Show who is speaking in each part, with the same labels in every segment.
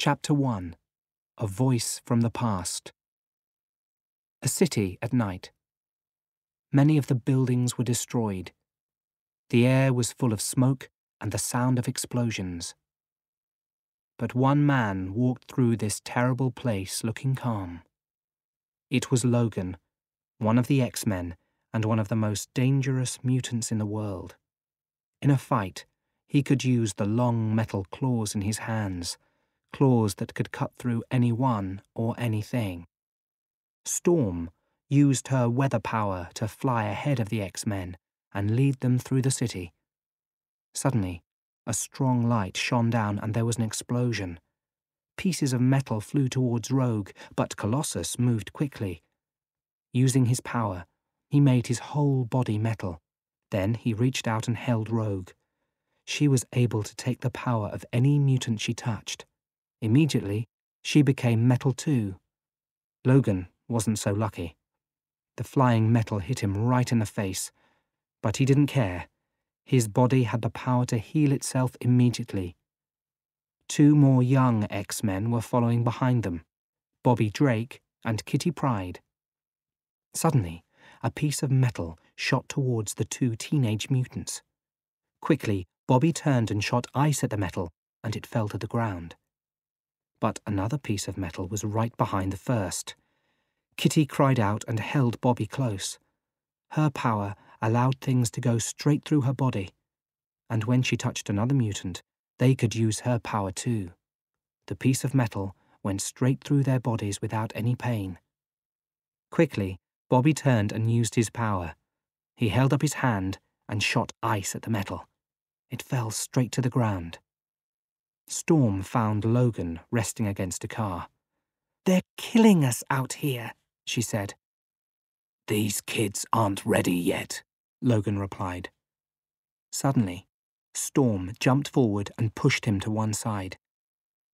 Speaker 1: Chapter 1. A Voice from the Past. A city at night. Many of the buildings were destroyed. The air was full of smoke and the sound of explosions. But one man walked through this terrible place looking calm. It was Logan, one of the X-Men and one of the most dangerous mutants in the world. In a fight, he could use the long metal claws in his hands, claws that could cut through anyone or anything. Storm used her weather power to fly ahead of the X-Men and lead them through the city. Suddenly, a strong light shone down and there was an explosion. Pieces of metal flew towards Rogue, but Colossus moved quickly. Using his power, he made his whole body metal. Then he reached out and held Rogue. She was able to take the power of any mutant she touched. Immediately, she became metal too. Logan wasn't so lucky. The flying metal hit him right in the face, but he didn't care. His body had the power to heal itself immediately. Two more young X-Men were following behind them, Bobby Drake and Kitty Pryde. Suddenly, a piece of metal shot towards the two teenage mutants. Quickly, Bobby turned and shot ice at the metal, and it fell to the ground. But another piece of metal was right behind the first. Kitty cried out and held Bobby close. Her power allowed things to go straight through her body, and when she touched another mutant, they could use her power too. The piece of metal went straight through their bodies without any pain. Quickly, Bobby turned and used his power. He held up his hand and shot ice at the metal. It fell straight to the ground. Storm found Logan resting against a car. "They're killing us out here," she said. "These kids aren't ready yet," Logan replied. Suddenly, Storm jumped forward and pushed him to one side.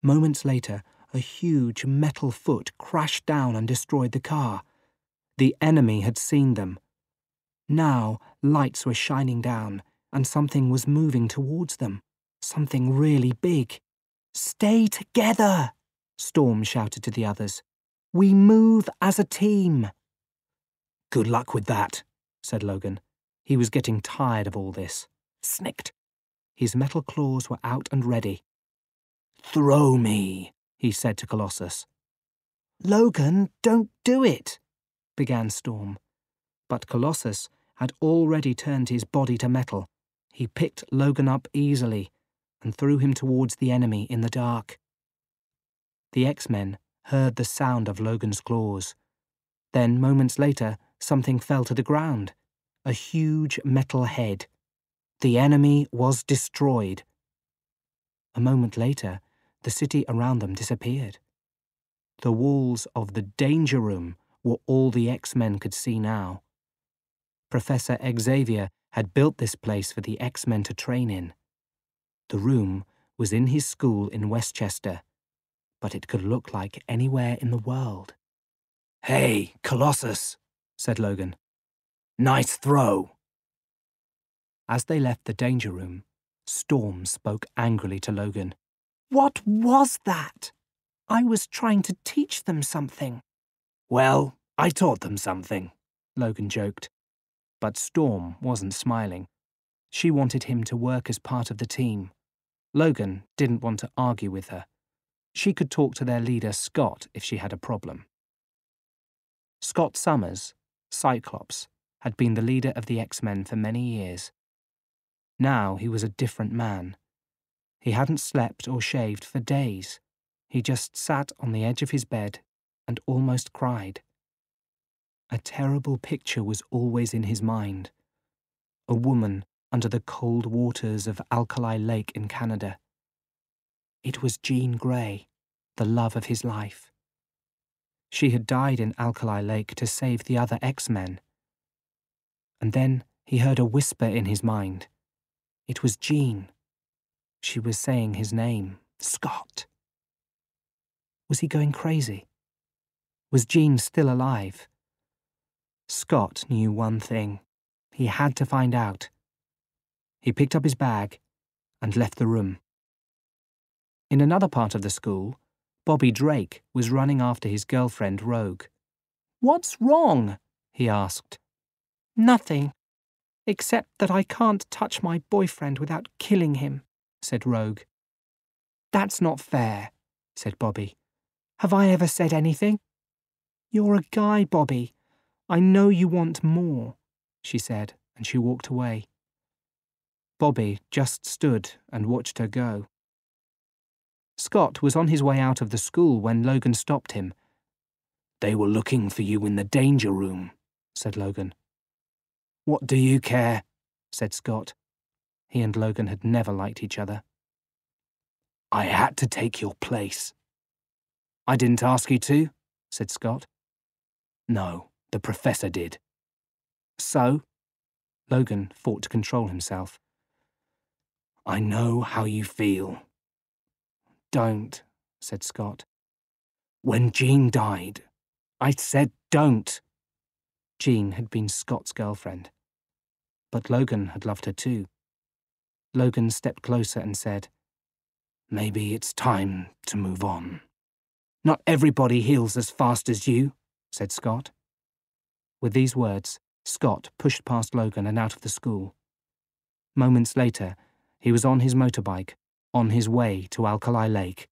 Speaker 1: Moments later, a huge metal foot crashed down and destroyed the car. The enemy had seen them. Now, lights were shining down, and something was moving towards them. Something really big. "Stay together!" Storm shouted to the others. "We move as a team." "Good luck with that," said Logan. He was getting tired of all this. Snicked. His metal claws were out and ready. "Throw me," he said to Colossus. "Logan, don't do it," began Storm. But Colossus had already turned his body to metal. He picked Logan up easily and threw him towards the enemy in the dark. The X-Men heard the sound of Logan's claws. Then, moments later, something fell to the ground. A huge metal head. The enemy was destroyed. A moment later, the city around them disappeared. The walls of the danger room were all the X-Men could see now. Professor Xavier had built this place for the X-Men to train in. The room was in his school in Westchester, but it could look like anywhere in the world. "Hey, Colossus," said Logan. "Nice throw." As they left the danger room, Storm spoke angrily to Logan. "What was that? I was trying to teach them something." "Well, I taught them something," Logan joked. But Storm wasn't smiling. She wanted him to work as part of the team. Logan didn't want to argue with her. She could talk to their leader, Scott, if she had a problem. Scott Summers, Cyclops, had been the leader of the X-Men for many years. Now he was a different man. He hadn't slept or shaved for days. He just sat on the edge of his bed and almost cried. A terrible picture was always in his mind. A woman under the cold waters of Alkali Lake in Canada. It was Jean Grey, the love of his life. She had died in Alkali Lake to save the other X-Men. And then he heard a whisper in his mind. It was Jean. She was saying his name, Scott. Was he going crazy? Was Jean still alive? Scott knew one thing. He had to find out. He picked up his bag and left the room. In another part of the school, Bobby Drake was running after his girlfriend Rogue. "What's wrong?" he asked. "Nothing, except that I can't touch my boyfriend without killing him," said Rogue. "That's not fair," said Bobby. "Have I ever said anything?" "You're a guy, Bobby. I know you want more," she said, and she walked away. Bobby just stood and watched her go. Scott was on his way out of the school when Logan stopped him. "They were looking for you in the danger room," said Logan. "What do you care?" said Scott. He and Logan had never liked each other. "I had to take your place." "I didn't ask you to," said Scott. "No, the professor did." "So?" Logan fought to control himself. "I know how you feel." "Don't," said Scott. "When Jean died, I said don't." Jean had been Scott's girlfriend. But Logan had loved her too. Logan stepped closer and said, "Maybe it's time to move on." "Not everybody heals as fast as you," said Scott. With these words, Scott pushed past Logan and out of the school. Moments later, he was on his motorbike, on his way to Alkali Lake.